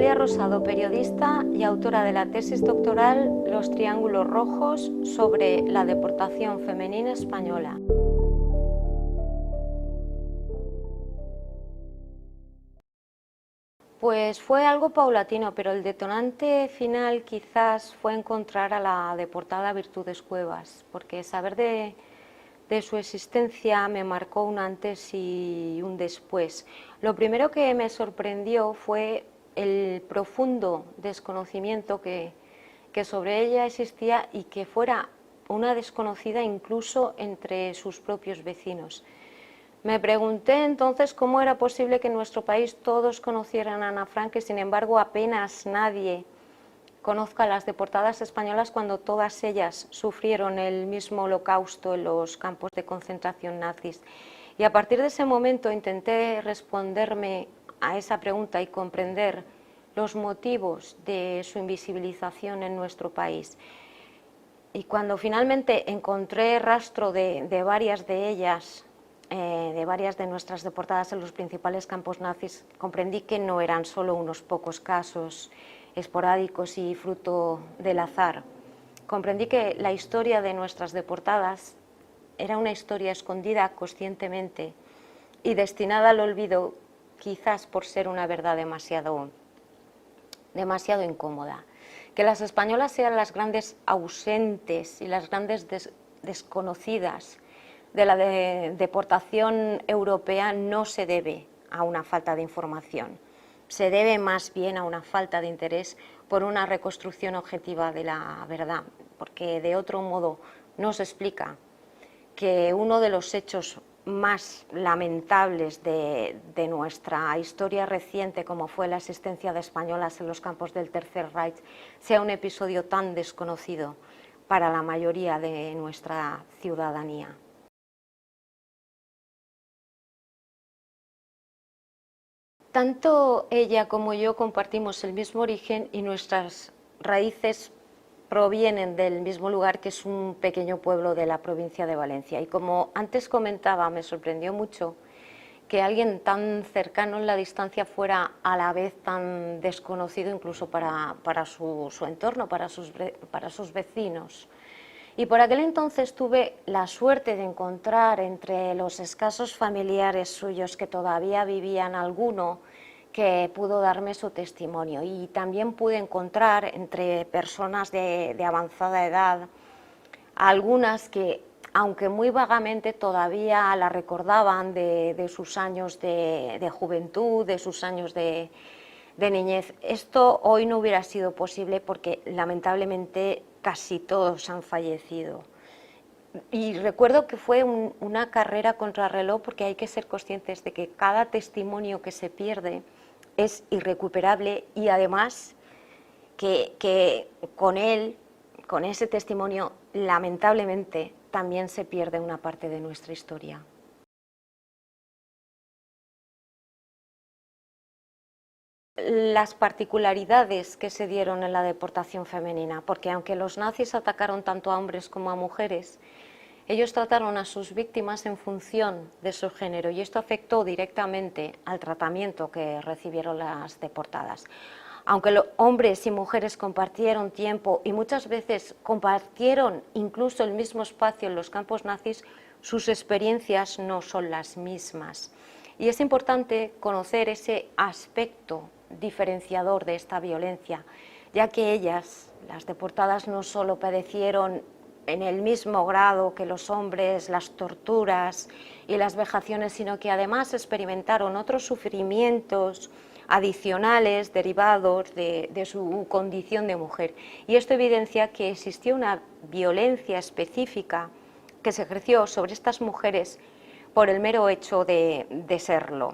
Amalia Rosado, periodista y autora de la tesis doctoral Los triángulos rojos sobre la deportación femenina española. Pues fue algo paulatino, pero el detonante final quizás fue encontrar a la deportada Virtudes Cuevas, porque saber de su existencia me marcó un antes y un después. Lo primero que me sorprendió fue el profundo desconocimiento que sobre ella existía y que fuera una desconocida incluso entre sus propios vecinos. Me pregunté entonces cómo era posible que en nuestro país todos conocieran a Ana Frank y sin embargo apenas nadie conozca a las deportadas españolas cuando todas ellas sufrieron el mismo holocausto en los campos de concentración nazis. Y a partir de ese momento intenté responderme a esa pregunta y comprender los motivos de su invisibilización en nuestro país. Y cuando finalmente encontré rastro de varias de ellas, de varias de nuestras deportadas en los principales campos nazis, comprendí que no eran solo unos pocos casos esporádicos y fruto del azar. Comprendí que la historia de nuestras deportadas era una historia escondida conscientemente y destinada al olvido, quizás por ser una verdad demasiado incómoda. Que las españolas sean las grandes ausentes y las grandes desconocidas de la deportación europea no se debe a una falta de información, se debe más bien a una falta de interés por una reconstrucción objetiva de la verdad, porque de otro modo no se explica que uno de los hechos más lamentables de nuestra historia reciente, como fue la asistencia de españolas en los campos del Tercer Reich, sea un episodio tan desconocido para la mayoría de nuestra ciudadanía. Tanto ella como yo compartimos el mismo origen y nuestras raíces provienen del mismo lugar, que es un pequeño pueblo de la provincia de Valencia. Y como antes comentaba, me sorprendió mucho que alguien tan cercano en la distancia fuera a la vez tan desconocido incluso para su entorno, para sus vecinos. Y por aquel entonces tuve la suerte de encontrar entre los escasos familiares suyos que todavía vivían alguno que pudo darme su testimonio, y también pude encontrar entre personas de avanzada edad algunas que, aunque muy vagamente, todavía la recordaban de sus años de juventud, de sus años de niñez. Esto hoy no hubiera sido posible porque lamentablemente casi todos han fallecido. Y recuerdo que fue una carrera contrarreloj, porque hay que ser conscientes de que cada testimonio que se pierde es irrecuperable, y además que con él, con ese testimonio, lamentablemente también se pierde una parte de nuestra historia. Las particularidades que se dieron en la deportación femenina, porque aunque los nazis atacaron tanto a hombres como a mujeres, ellos trataron a sus víctimas en función de su género, y esto afectó directamente al tratamiento que recibieron las deportadas. Aunque los hombres y mujeres compartieron tiempo y muchas veces compartieron incluso el mismo espacio en los campos nazis, sus experiencias no son las mismas. Y es importante conocer ese aspecto diferenciador de esta violencia, ya que ellas, las deportadas, no solo padecieron en el mismo grado que los hombres las torturas y las vejaciones, sino que además experimentaron otros sufrimientos adicionales derivados de su condición de mujer. Y esto evidencia que existió una violencia específica que se ejerció sobre estas mujeres por el mero hecho de serlo.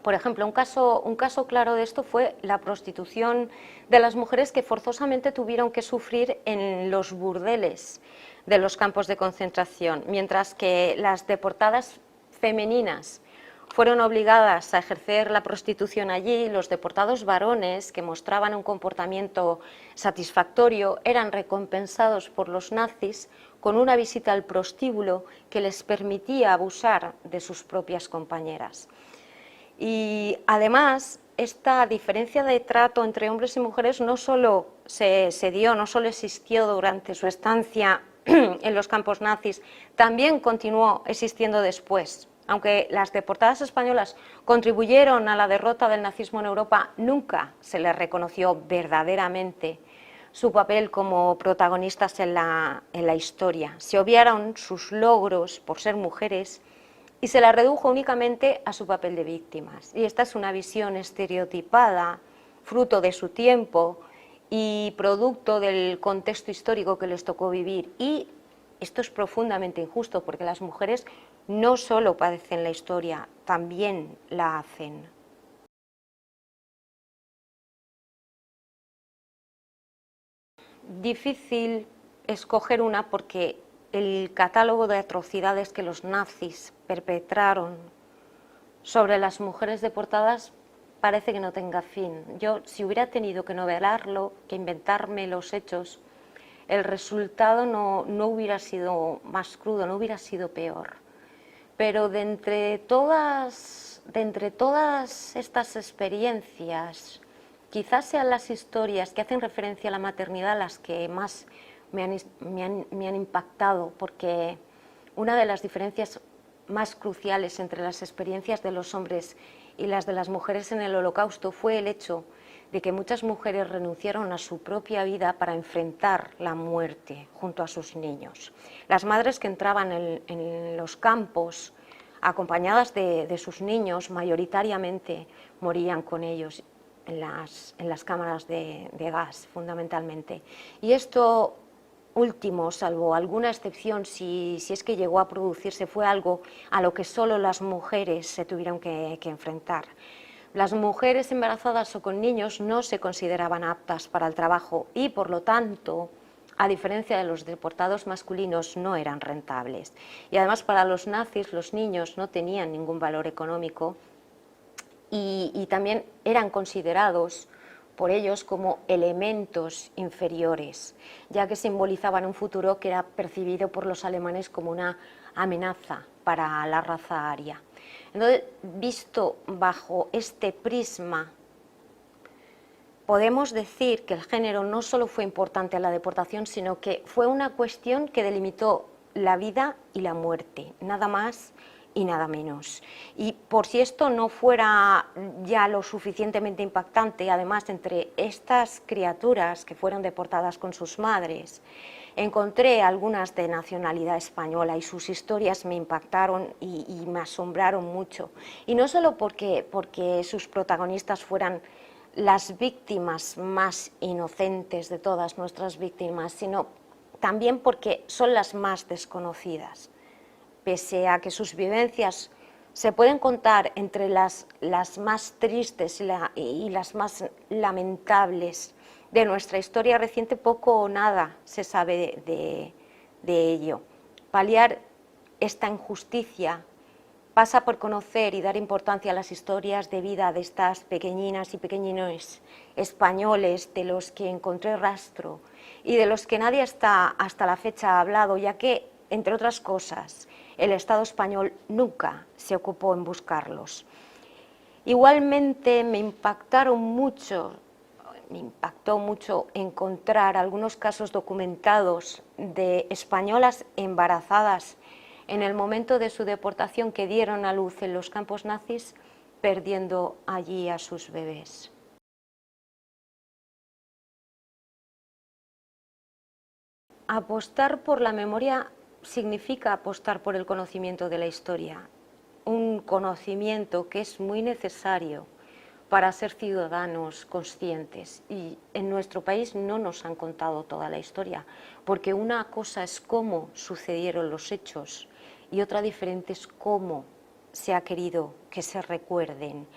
Por ejemplo, un caso claro de esto fue la prostitución de las mujeres que forzosamente tuvieron que sufrir en los burdeles de los campos de concentración, mientras que las deportadas femeninas fueron obligadas a ejercer la prostitución allí. Los deportados varones, que mostraban un comportamiento satisfactorio, eran recompensados por los nazis con una visita al prostíbulo que les permitía abusar de sus propias compañeras. Y además esta diferencia de trato entre hombres y mujeres no solo se dio, no solo existió durante su estancia en los campos nazis, también continuó existiendo después. Aunque las deportadas españolas contribuyeron a la derrota del nazismo en Europa, nunca se les reconoció verdaderamente su papel como protagonistas en la historia. Se obviaron sus logros por ser mujeres y se la redujo únicamente a su papel de víctimas. Y esta es una visión estereotipada, fruto de su tiempo y producto del contexto histórico que les tocó vivir. Y esto es profundamente injusto, porque las mujeres no solo padecen la historia, también la hacen. Difícil escoger una porque el catálogo de atrocidades que los nazis perpetraron sobre las mujeres deportadas parece que no tenga fin. Yo, si hubiera tenido que novelarlo, que inventarme los hechos, el resultado no hubiera sido más crudo, no hubiera sido peor. Pero de entre todas estas experiencias, quizás sean las historias que hacen referencia a la maternidad las que más me han impactado, porque una de las diferencias más cruciales entre las experiencias de los hombres y las de las mujeres en el Holocausto fue el hecho de que muchas mujeres renunciaron a su propia vida para enfrentar la muerte junto a sus niños. Las madres que entraban en los campos acompañadas de sus niños, mayoritariamente morían con ellos en las cámaras de gas, fundamentalmente. Y esto último, salvo alguna excepción, si es que llegó a producirse, fue algo a lo que solo las mujeres se tuvieron que enfrentar. Las mujeres embarazadas o con niños no se consideraban aptas para el trabajo y, por lo tanto, a diferencia de los deportados masculinos, no eran rentables. Y además, para los nazis, los niños no tenían ningún valor económico y también eran considerados por ellos como elementos inferiores, ya que simbolizaban un futuro que era percibido por los alemanes como una amenaza para la raza aria. Entonces, visto bajo este prisma, podemos decir que el género no solo fue importante en la deportación, sino que fue una cuestión que delimitó la vida y la muerte, nada más y nada menos. Y por si esto no fuera ya lo suficientemente impactante, además, entre estas criaturas que fueron deportadas con sus madres, encontré algunas de nacionalidad española y sus historias me impactaron y me asombraron mucho. Y no solo porque sus protagonistas fueran las víctimas más inocentes de todas nuestras víctimas, sino también porque son las más desconocidas. Pese a que sus vivencias se pueden contar entre las más tristes y las más lamentables de nuestra historia reciente, poco o nada se sabe de ello. Paliar esta injusticia pasa por conocer y dar importancia a las historias de vida de estas pequeñinas y pequeñinos españoles de los que encontré rastro y de los que nadie hasta la fecha ha hablado, ya que, entre otras cosas, el Estado español nunca se ocupó en buscarlos. Igualmente me impactó mucho encontrar algunos casos documentados de españolas embarazadas en el momento de su deportación que dieron a luz en los campos nazis, perdiendo allí a sus bebés. Apostar por la memoria significa apostar por el conocimiento de la historia, un conocimiento que es muy necesario para ser ciudadanos conscientes. Y en nuestro país no nos han contado toda la historia, porque una cosa es cómo sucedieron los hechos y otra diferente es cómo se ha querido que se recuerden.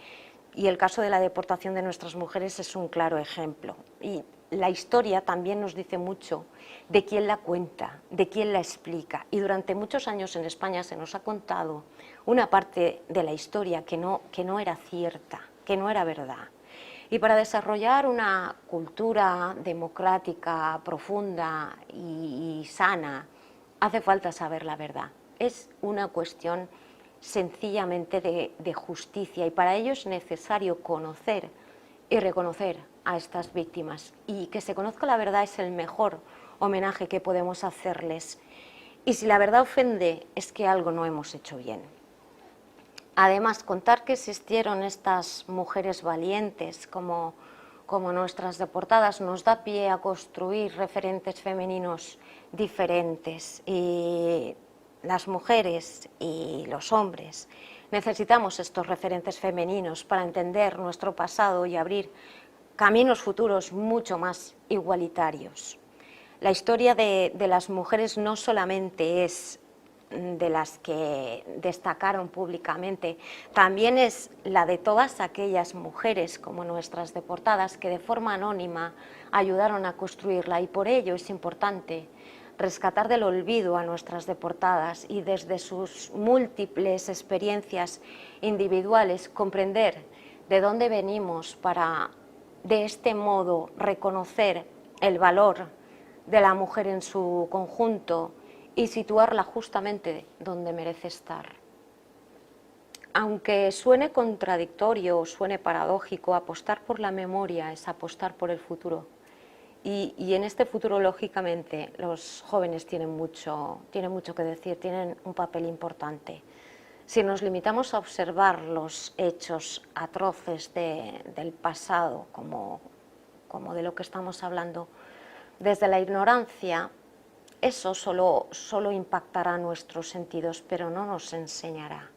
Y el caso de la deportación de nuestras mujeres es un claro ejemplo. Y la historia también nos dice mucho de quién la cuenta, de quién la explica. Y durante muchos años en España se nos ha contado una parte de la historia que no era cierta, que no era verdad. Y para desarrollar una cultura democrática, profunda y sana, hace falta saber la verdad. Es una cuestión sencillamente de justicia, y para ello es necesario conocer y reconocer a estas víctimas, y que se conozca la verdad es el mejor homenaje que podemos hacerles. Y si la verdad ofende, es que algo no hemos hecho bien. Además, contar que existieron estas mujeres valientes como nuestras deportadas nos da pie a construir referentes femeninos diferentes, y las mujeres y los hombres necesitamos estos referentes femeninos para entender nuestro pasado y abrir caminos futuros mucho más igualitarios. La historia de las mujeres no solamente es de las que destacaron públicamente, también es la de todas aquellas mujeres como nuestras deportadas que de forma anónima ayudaron a construirla, y por ello es importante rescatar del olvido a nuestras deportadas y desde sus múltiples experiencias individuales comprender de dónde venimos para de este modo reconocer el valor de la mujer en su conjunto y situarla justamente donde merece estar. Aunque suene contradictorio o suene paradójico, apostar por la memoria es apostar por el futuro. Y en este futuro, lógicamente, los jóvenes tienen mucho que decir, tienen un papel importante. Si nos limitamos a observar los hechos atroces del pasado, como de lo que estamos hablando, desde la ignorancia, eso solo impactará nuestros sentidos, pero no nos enseñará.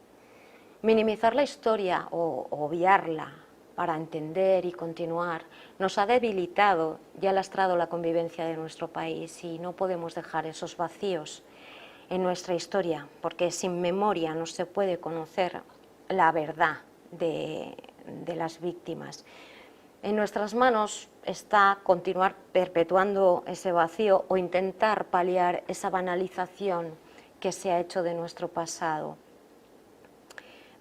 Minimizar la historia o obviarla para entender y continuar nos ha debilitado y ha lastrado la convivencia de nuestro país, y no podemos dejar esos vacíos en nuestra historia, porque sin memoria no se puede conocer la verdad de las víctimas. En nuestras manos está continuar perpetuando ese vacío o intentar paliar esa banalización que se ha hecho de nuestro pasado.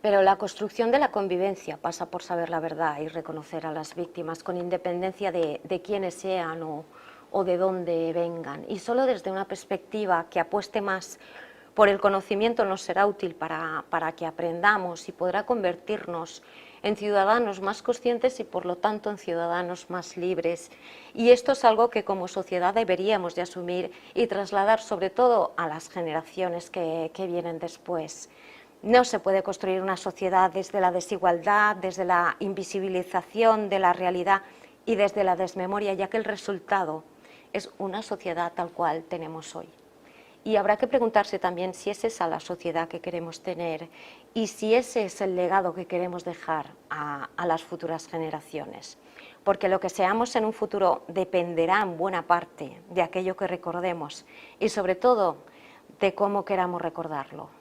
Pero la construcción de la convivencia pasa por saber la verdad y reconocer a las víctimas con independencia de quiénes sean o de dónde vengan. Y solo desde una perspectiva que apueste más por el conocimiento nos será útil para que aprendamos y podrá convertirnos en ciudadanos más conscientes y por lo tanto en ciudadanos más libres. Y esto es algo que como sociedad deberíamos de asumir y trasladar sobre todo a las generaciones que vienen después. No se puede construir una sociedad desde la desigualdad, desde la invisibilización de la realidad y desde la desmemoria, ya que el resultado es una sociedad tal cual tenemos hoy. Y habrá que preguntarse también si es esa la sociedad que queremos tener y si ese es el legado que queremos dejar a las futuras generaciones. Porque lo que seamos en un futuro dependerá en buena parte de aquello que recordemos y sobre todo de cómo queramos recordarlo.